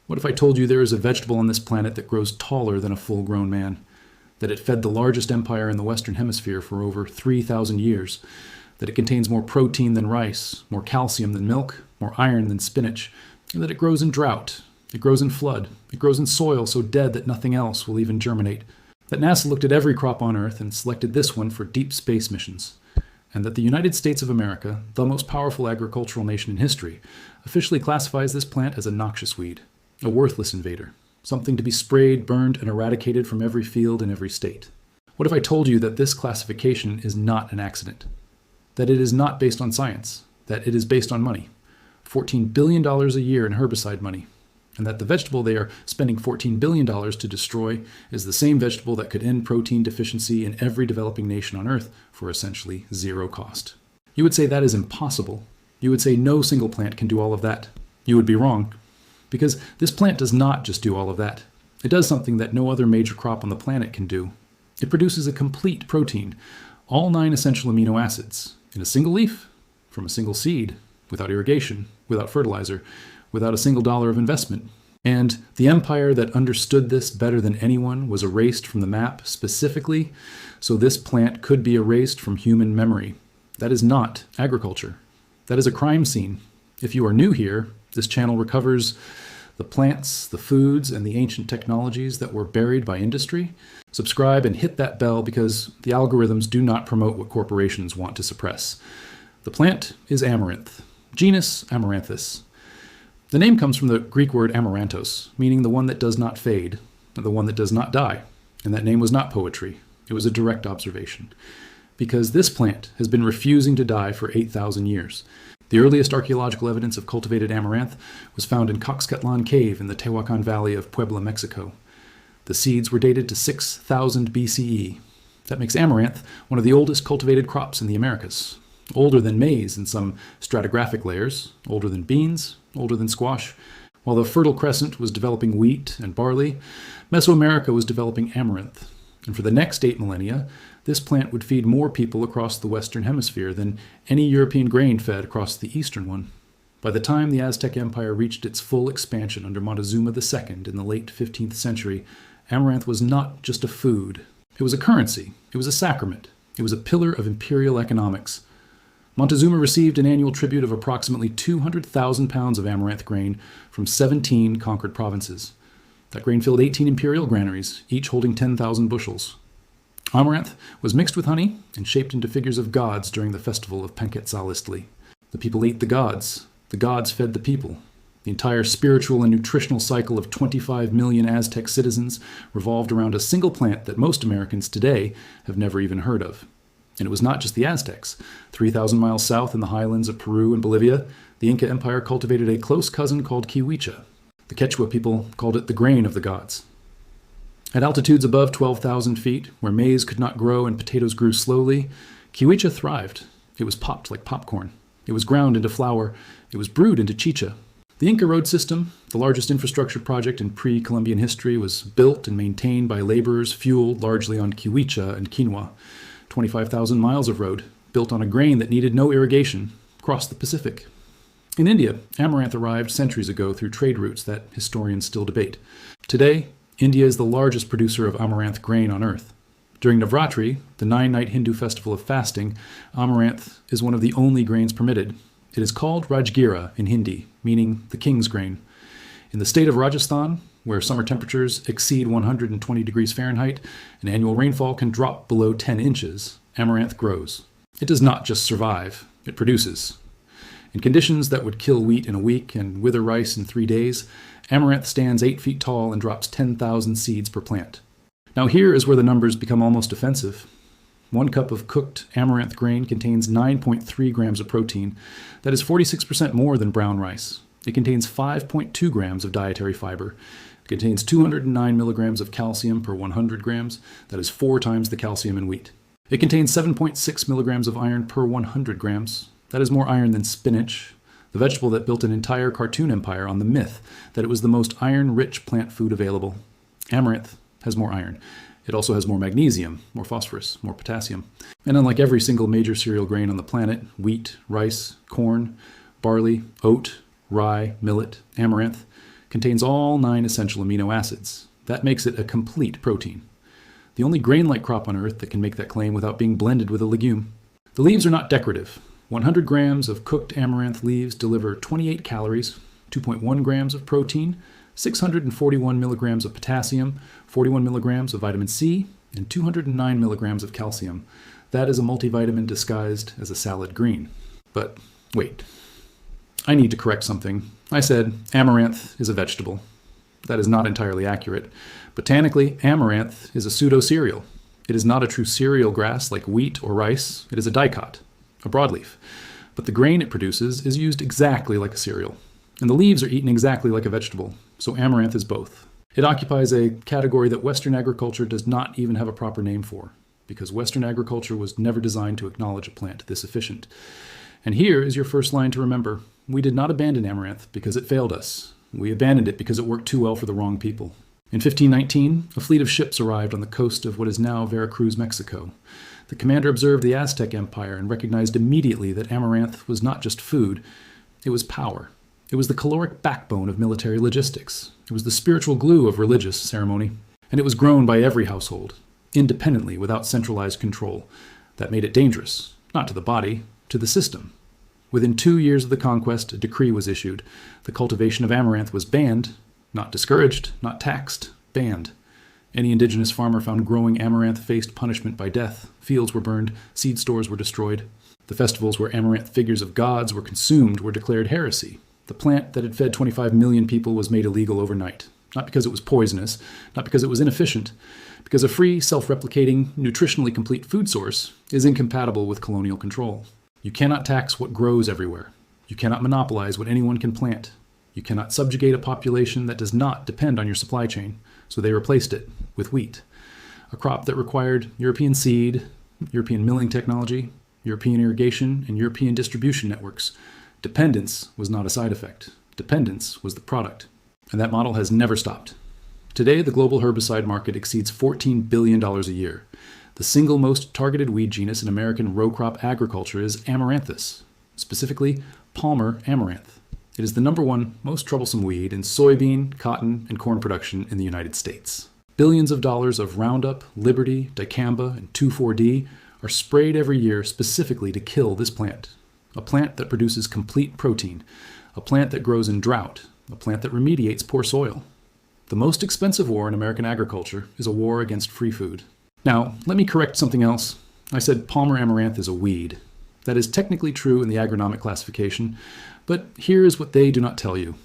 What if I told you there is a vegetable on this planet that grows taller than a full-grown man? That it fed the largest empire in the Western Hemisphere for over 3,000 years? That it contains more protein than rice, more calcium than milk, more iron than spinach? And that it grows in drought, it grows in flood, it grows in soil so dead that nothing else will even germinate? That NASA looked at every crop on Earth and selected this one for deep space missions? And that the United States of America, the most powerful agricultural nation in history, officially classifies this plant as a noxious weed, a worthless invader, something to be sprayed, burned, and eradicated from every field in every state? What if I told you that this classification is not an accident? That it is not based on science, that it is based on money, $14 billion a year in herbicide money, and that the vegetable they are spending $14 billion to destroy is the same vegetable that could end protein deficiency in every developing nation on Earth for essentially zero cost? You would say that is impossible. You would say no single plant can do all of that. You would be wrong. Because this plant does not just do all of that. It does something that no other major crop on the planet can do. It produces a complete protein, all 9 essential amino acids, in a single leaf, from a single seed, without irrigation, without fertilizer, without a single dollar of investment. And the empire that understood this better than anyone was erased from the map specifically so this plant could be erased from human memory. That is not agriculture. That is a crime scene. If you are new here, this channel recovers the plants, the foods, and the ancient technologies that were buried by industry. Subscribe and hit that bell because the algorithms do not promote what corporations want to suppress. The plant is amaranth, genus Amaranthus. The name comes from the Greek word amaranthos, meaning the one that does not fade, the one that does not die. And that name was not poetry. It was a direct observation. Because this plant has been refusing to die for 8,000 years. The earliest archaeological evidence of cultivated amaranth was found in Coxcatlan Cave in the Tehuacan Valley of Puebla, Mexico. The seeds were dated to 6,000 BCE. That makes amaranth one of the oldest cultivated crops in the Americas. Older than maize in some stratigraphic layers, older than beans, older than squash. While the Fertile Crescent was developing wheat and barley, Mesoamerica was developing amaranth. And for the next 8 millennia, this plant would feed more people across the Western Hemisphere than any European grain fed across the Eastern one. By the time the Aztec Empire reached its full expansion under Montezuma II in the late 15th century, amaranth was not just a food. It was a currency. It was a sacrament. It was a pillar of imperial economics. Montezuma received an annual tribute of approximately 200,000 pounds of amaranth grain from 17 conquered provinces. That grain filled 18 imperial granaries, each holding 10,000 bushels. Amaranth was mixed with honey and shaped into figures of gods during the festival of Penquetzalistli. The people ate the gods fed the people. The entire spiritual and nutritional cycle of 25 million Aztec citizens revolved around a single plant that most Americans today have never even heard of. And it was not just the Aztecs. 3,000 miles south in the highlands of Peru and Bolivia, the Inca Empire cultivated a close cousin called kiwicha. The Quechua people called it the grain of the gods. At altitudes above 12,000 feet, where maize could not grow and potatoes grew slowly, kiwicha thrived. It was popped like popcorn. It was ground into flour. It was brewed into chicha. The Inca road system, the largest infrastructure project in pre-Columbian history, was built and maintained by laborers fueled largely on kiwicha and quinoa. 25,000 miles of road, built on a grain that needed no irrigation, crossed the Pacific. In India, amaranth arrived centuries ago through trade routes that historians still debate. Today, India is the largest producer of amaranth grain on Earth. During Navratri, the 9-night Hindu festival of fasting, amaranth is one of the only grains permitted. It is called Rajgira in Hindi, meaning the king's grain. In the state of Rajasthan, where summer temperatures exceed 120 degrees Fahrenheit and annual rainfall can drop below 10 inches, amaranth grows. It does not just survive, it produces. In conditions that would kill wheat in a week and wither rice in 3 days, amaranth stands 8 feet tall and drops 10,000 seeds per plant. Now here is where the numbers become almost offensive. 1 cup of cooked amaranth grain contains 9.3 grams of protein. That is 46% more than brown rice. It contains 5.2 grams of dietary fiber. It contains 209 milligrams of calcium per 100 grams. That is 4 times the calcium in wheat. It contains 7.6 milligrams of iron per 100 grams. That is more iron than spinach, the vegetable that built an entire cartoon empire on the myth that it was the most iron-rich plant food available. Amaranth has more iron. It also has more magnesium, more phosphorus, more potassium. And unlike every single major cereal grain on the planet, wheat, rice, corn, barley, oat, rye, millet, amaranth contains all 9 essential amino acids. That makes it a complete protein. The only grain-like crop on Earth that can make that claim without being blended with a legume. The leaves are not decorative. 100 grams of cooked amaranth leaves deliver 28 calories, 2.1 grams of protein, 641 milligrams of potassium, 41 milligrams of vitamin C, and 209 milligrams of calcium. That is a multivitamin disguised as a salad green. But wait, I need to correct something. I said amaranth is a vegetable. That is not entirely accurate. Botanically, amaranth is a pseudo-cereal. It is not a true cereal grass like wheat or rice. It is a dicot, a broadleaf. But the grain it produces is used exactly like a cereal. And the leaves are eaten exactly like a vegetable. So amaranth is both. It occupies a category that Western agriculture does not even have a proper name for, because Western agriculture was never designed to acknowledge a plant this efficient. And here is your first line to remember. We did not abandon amaranth because it failed us. We abandoned it because it worked too well for the wrong people. In 1519, a fleet of ships arrived on the coast of what is now Veracruz, Mexico. The commander observed the Aztec Empire and recognized immediately that amaranth was not just food, it was power. It was the caloric backbone of military logistics. It was the spiritual glue of religious ceremony. And it was grown by every household, independently, without centralized control. That made it dangerous, not to the body, to the system. Within 2 years of the conquest, a decree was issued. The cultivation of amaranth was banned, not discouraged, not taxed, banned. Any indigenous farmer found growing amaranth faced punishment by death. Fields were burned, seed stores were destroyed. The festivals where amaranth figures of gods were consumed were declared heresy. The plant that had fed 25 million people was made illegal overnight. Not because it was poisonous, not because it was inefficient, because a free, self-replicating, nutritionally complete food source is incompatible with colonial control. You cannot tax what grows everywhere. You cannot monopolize what anyone can plant. You cannot subjugate a population that does not depend on your supply chain, so they replaced it with wheat, a crop that required European seed, European milling technology, European irrigation, and European distribution networks. Dependence was not a side effect. Dependence was the product. And that model has never stopped. Today, the global herbicide market exceeds $14 billion a year. The single most targeted weed genus in American row crop agriculture is Amaranthus, specifically Palmer amaranth. It is the #1 most troublesome weed in soybean, cotton, and corn production in the United States. Billions of dollars of Roundup, Liberty, Dicamba, and 2,4-D are sprayed every year specifically to kill this plant. A plant that produces complete protein, a plant that grows in drought, a plant that remediates poor soil. The most expensive war in American agriculture is a war against free food. Now, let me correct something else. I said Palmer amaranth is a weed. That is technically true in the agronomic classification, but here is what they do not tell you.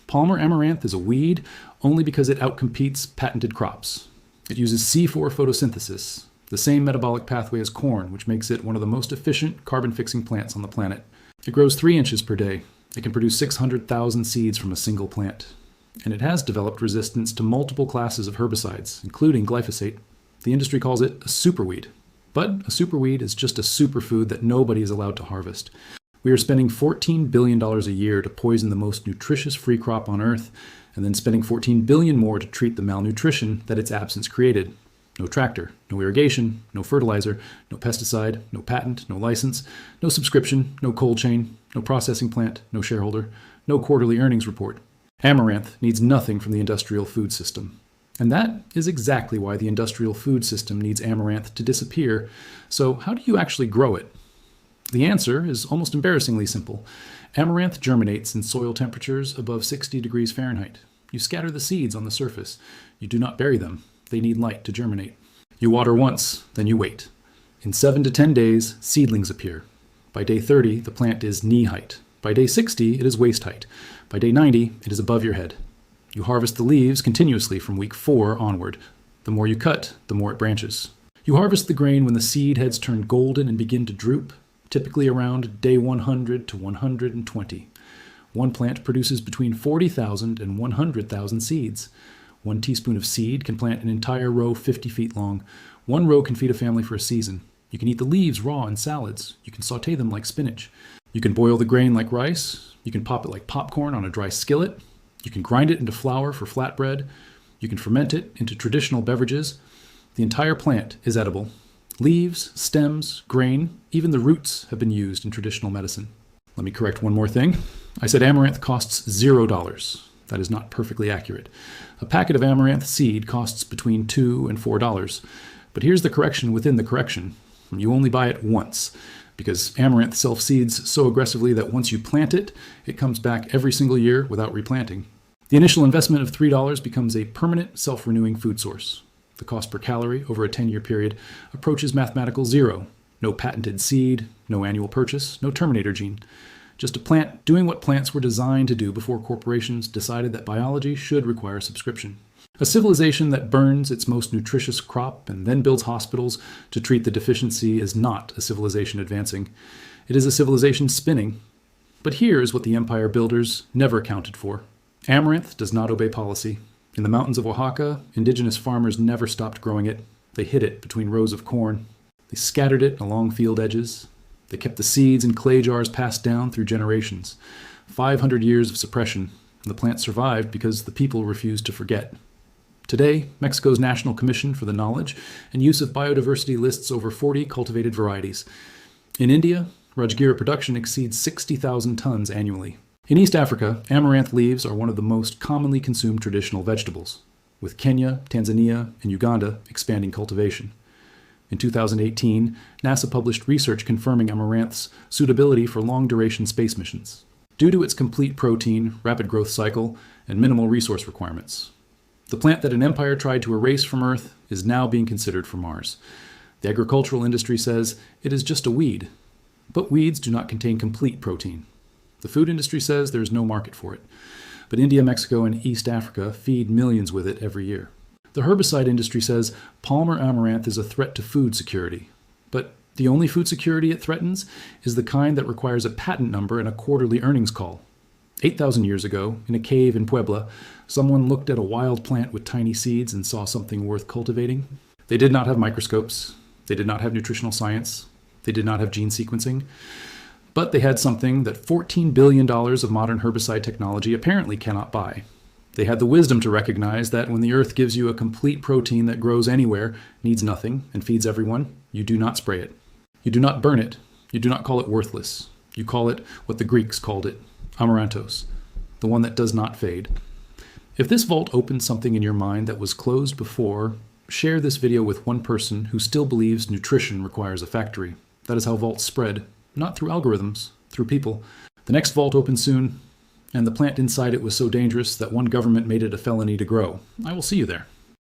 Palmer amaranth is a weed only because it outcompetes patented crops. It uses C4 photosynthesis, the same metabolic pathway as corn, which makes it one of the most efficient carbon-fixing plants on the planet. It grows 3 inches per day. It can produce 600,000 seeds from a single plant. And it has developed resistance to multiple classes of herbicides, including glyphosate. The industry calls it a superweed. But a superweed is just a superfood that nobody is allowed to harvest. We are spending $14 billion a year to poison the most nutritious free crop on Earth, and then spending $14 billion more to treat the malnutrition that its absence created. No tractor, no irrigation, no fertilizer, no pesticide, no patent, no license, no subscription, no cold chain, no processing plant, no shareholder, no quarterly earnings report. Amaranth needs nothing from the industrial food system. And that is exactly why the industrial food system needs amaranth to disappear. So how do you actually grow it? The answer is almost embarrassingly simple. Amaranth germinates in soil temperatures above 60 degrees Fahrenheit. You scatter the seeds on the surface. You do not bury them. They need light to germinate. You water once, then you wait. In 7 to 10 days, seedlings appear. By day 30, the plant is knee height. By day 60, it is waist height. By day 90, it is above your head. You harvest the leaves continuously from week 4 onward. The more you cut, the more it branches. You harvest the grain when the seed heads turn golden and begin to droop, typically around day 100 to 120. One plant produces between 40,000 and 100,000 seeds. 1 teaspoon of seed can plant an entire row 50 feet long. 1 row can feed a family for a season. You can eat the leaves raw in salads. You can saute them like spinach. You can boil the grain like rice. You can pop it like popcorn on a dry skillet. You can grind it into flour for flatbread. You can ferment it into traditional beverages. The entire plant is edible. Leaves, stems, grain, even the roots have been used in traditional medicine. Let me correct one more thing. I said amaranth costs $0. That is not perfectly accurate. A packet of amaranth seed costs between $2 and $4. But here's the correction within the correction. You only buy it once, because amaranth self-seeds so aggressively that once you plant it, it comes back every single year without replanting. The initial investment of $3 becomes a permanent, self-renewing food source. The cost per calorie over a 10-year period approaches mathematical zero. No patented seed, no annual purchase, no terminator gene. Just a plant doing what plants were designed to do before corporations decided that biology should require subscription. A civilization that burns its most nutritious crop and then builds hospitals to treat the deficiency is not a civilization advancing. It is a civilization spinning. But here is what the empire builders never accounted for. Amaranth does not obey policy. In the mountains of Oaxaca, indigenous farmers never stopped growing it. They hid it between rows of corn. They scattered it along field edges. They kept the seeds in clay jars passed down through generations. 500 years of suppression. The plant survived because the people refused to forget. Today, Mexico's National Commission for the Knowledge and Use of Biodiversity lists over 40 cultivated varieties. In India, Rajgira production exceeds 60,000 tons annually. In East Africa, amaranth leaves are one of the most commonly consumed traditional vegetables, with Kenya, Tanzania, and Uganda expanding cultivation. In 2018, NASA published research confirming amaranth's suitability for long-duration space missions, due to its complete protein, rapid growth cycle, and minimal resource requirements. The plant that an empire tried to erase from Earth is now being considered for Mars. The agricultural industry says it is just a weed, but weeds do not contain complete protein. The food industry says there is no market for it, but India, Mexico, and East Africa feed millions with it every year. The herbicide industry says Palmer amaranth is a threat to food security, but the only food security it threatens is the kind that requires a patent number and a quarterly earnings call. 8,000 years ago, in a cave in Puebla, someone looked at a wild plant with tiny seeds and saw something worth cultivating. They did not have microscopes. They did not have nutritional science. They did not have gene sequencing. But they had something that $14 billion of modern herbicide technology apparently cannot buy. They had the wisdom to recognize that when the earth gives you a complete protein that grows anywhere, needs nothing, and feeds everyone, you do not spray it. You do not burn it. You do not call it worthless. You call it what the Greeks called it, amaranthos, the one that does not fade. If this vault opened something in your mind that was closed before, share this video with one person who still believes nutrition requires a factory. That is how vaults spread, not through algorithms, through people. The next vault opens soon, and the plant inside it was so dangerous that one government made it a felony to grow. I will see you there.